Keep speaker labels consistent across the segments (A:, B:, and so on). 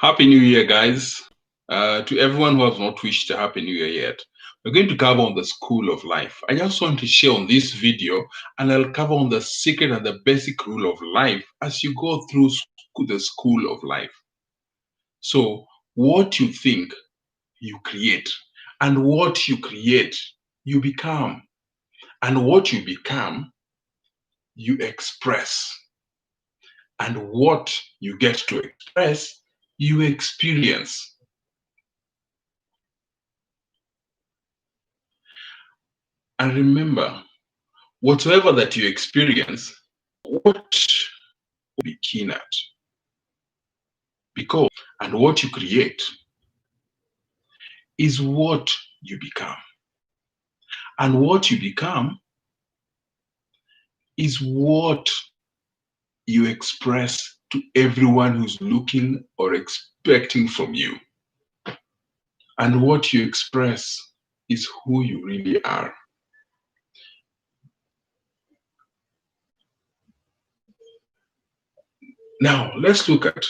A: Happy New Year, guys. To everyone who has not wished a Happy New Year yet, we're going to cover on the school of life. I just want to share on this video, and I'll cover on the secret and the basic rule of life as you go through the school of life. So, what you think, you create, and what you create, you become, and what you become, you express, and what you get to express, you experience. And remember, whatsoever that you experience, what will be keen at. Because, and what you create is what you become. And what you become is what you express to everyone who's looking or expecting from you. And what you express is who you really are. Now, let's look at,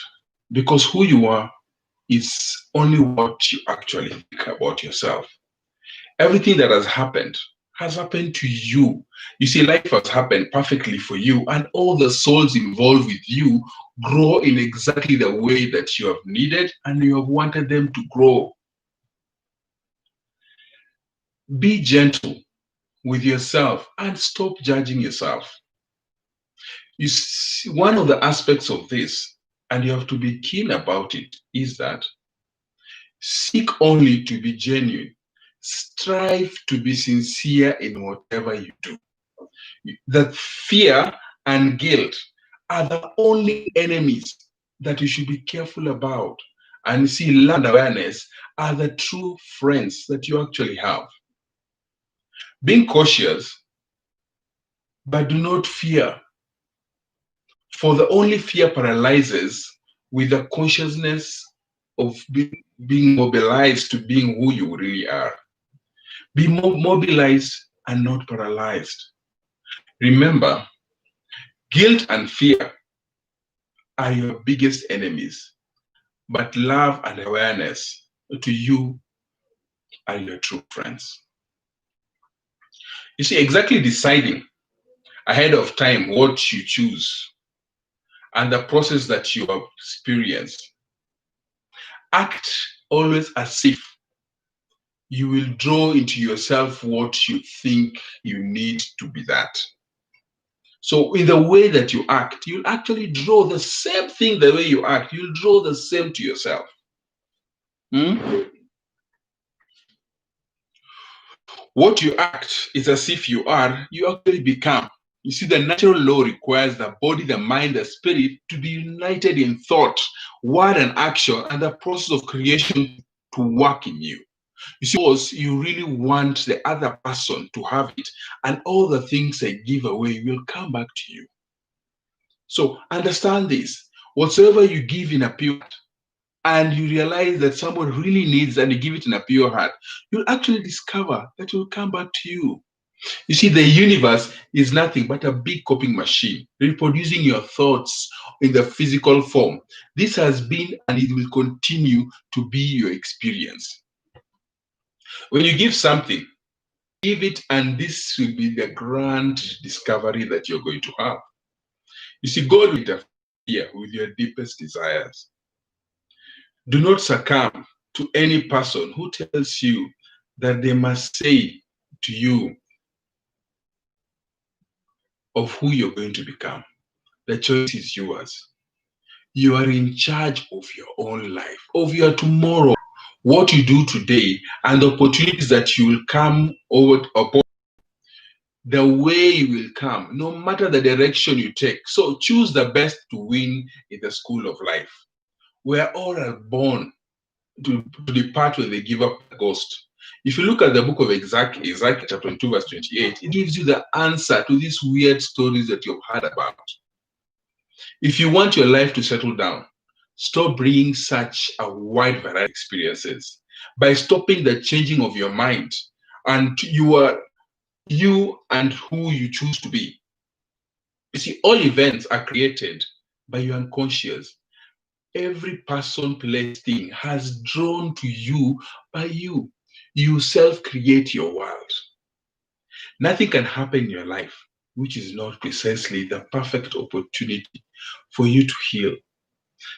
A: because who you are is only what you actually think about yourself. Everything that has happened to you. You see, life has happened perfectly for you, and all the souls involved with you grow in exactly the way that you have needed and you have wanted them to grow. Be gentle with yourself and stop judging yourself. You see, one of the aspects of this, and you have to be keen about it, is that seek only to be genuine. Strive to be sincere in whatever you do. That fear and guilt are the only enemies that you should be careful about. And see, love and awareness are the true friends that you actually have. Being cautious, but do not fear. For the only fear paralyzes with the consciousness of being mobilized to being who you really are. Be mobilized and not paralyzed. Remember, guilt and fear are your biggest enemies, but love and awareness to you are your true friends. You see, exactly deciding ahead of time what you choose and the process that you have experienced. Act always as if you will draw into yourself what you think you need to be that. So in the way that you act, you'll actually draw the same thing the way you act. You'll draw the same to yourself. What you act is as if you are, you actually become. You see, the natural law requires the body, the mind, the spirit to be united in thought, word, and action, and the process of creation to work in you. You see, because you really want the other person to have it, and all the things they give away will come back to you. So understand this. Whatsoever you give in a pure heart, and you realize that someone really needs and you give it in a pure heart, you'll actually discover that it will come back to you. You see, the universe is nothing but a big copying machine, reproducing your thoughts in the physical form. This has been and it will continue to be your experience. When you give something, give it, and this will be the grand discovery that you're going to have. You see, God will interfere with your deepest desires. Do not succumb to any person who tells you that they must say to you of who you're going to become. The choice is yours. You are in charge of your own life, of your tomorrow, what you do today, and the opportunities that you will come over upon. The way will come, no matter the direction you take. So choose the best to win in the school of life. Where all are born to depart when they give up the ghost. If you look at the book of Ezekiel chapter 22, verse 28, it gives you the answer to these weird stories that you've heard about. If you want your life to settle down, stop bringing such a wide variety of experiences by stopping the changing of your mind, and you are you and who you choose to be. You see, all events are created by your unconscious. every person, place, thing has drawn to you by you. You self-create your world. Nothing can happen in your life which is not precisely the perfect opportunity for you to heal.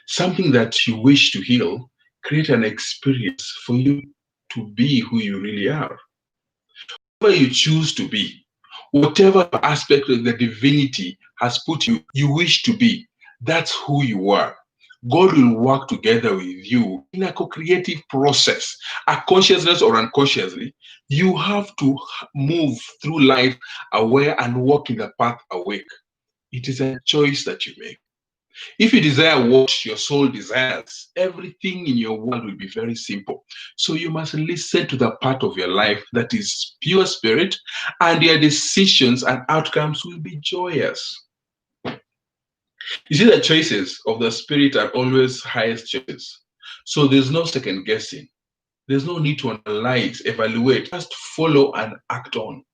A: Something that you wish to heal, create an experience for you to be who you really are. Whatever you choose to be, whatever aspect of the divinity has put you wish to be, that's who you are. God will work together with you in a co-creative process. Consciousness or unconsciously, you have to move through life aware and walk in the path awake. It is a choice that you make. If you desire what your soul desires, everything in your world will be very simple. So you must listen to the part of your life that is pure spirit, and your decisions and outcomes will be joyous. You see, the choices of the spirit are always highest choices. So there's no second guessing. There's no need to analyze, evaluate, just follow and act on.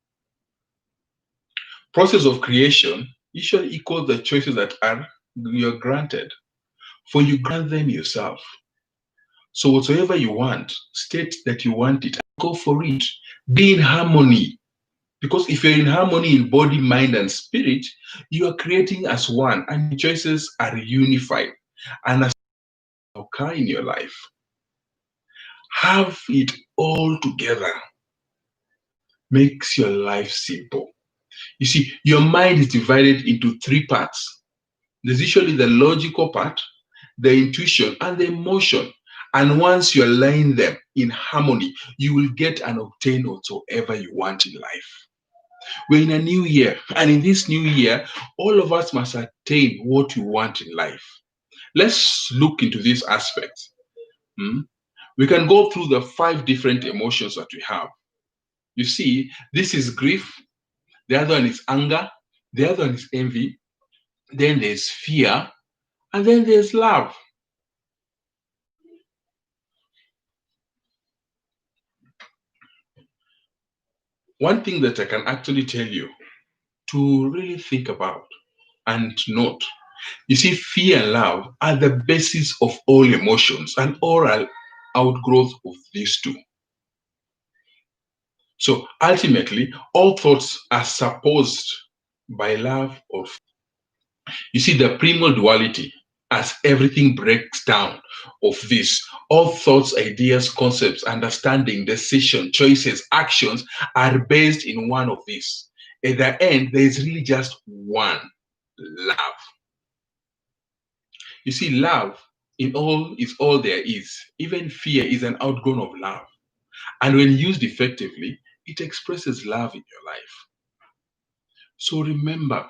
A: Process of creation usually equals the choices that are you're granted, for you grant them yourself. So whatsoever you want, state that you want it, go for it. Be in harmony. Because if you're in harmony in body, mind, and spirit, you are creating as one, and your choices are unified. And as occur in your life, have it all together makes your life simple. You see, your mind is divided into three parts. There's usually the logical part, the intuition, and the emotion. And once you align them in harmony, you will get and obtain whatsoever you want in life. We're in a new year, and in this new year, all of us must attain what we want in life. Let's look into these aspects. Hmm? We can go through the 5 different emotions that we have. You see, this is grief, the other one is anger, the other one is envy, then there's fear, and then there's love. One thing that I can actually tell you to really think about and note, you see, fear and love are the basis of all emotions and all outgrowth of these two. So ultimately, all thoughts are supposed by love or fear. You see, the primal duality, as everything breaks down of this, all thoughts, ideas, concepts, understanding, decision, choices, actions are based in one of these. At the end, there is really just one: love. You see, love in all is all there is. Even fear is an outgrowth of love. And when used effectively, it expresses love in your life. So remember,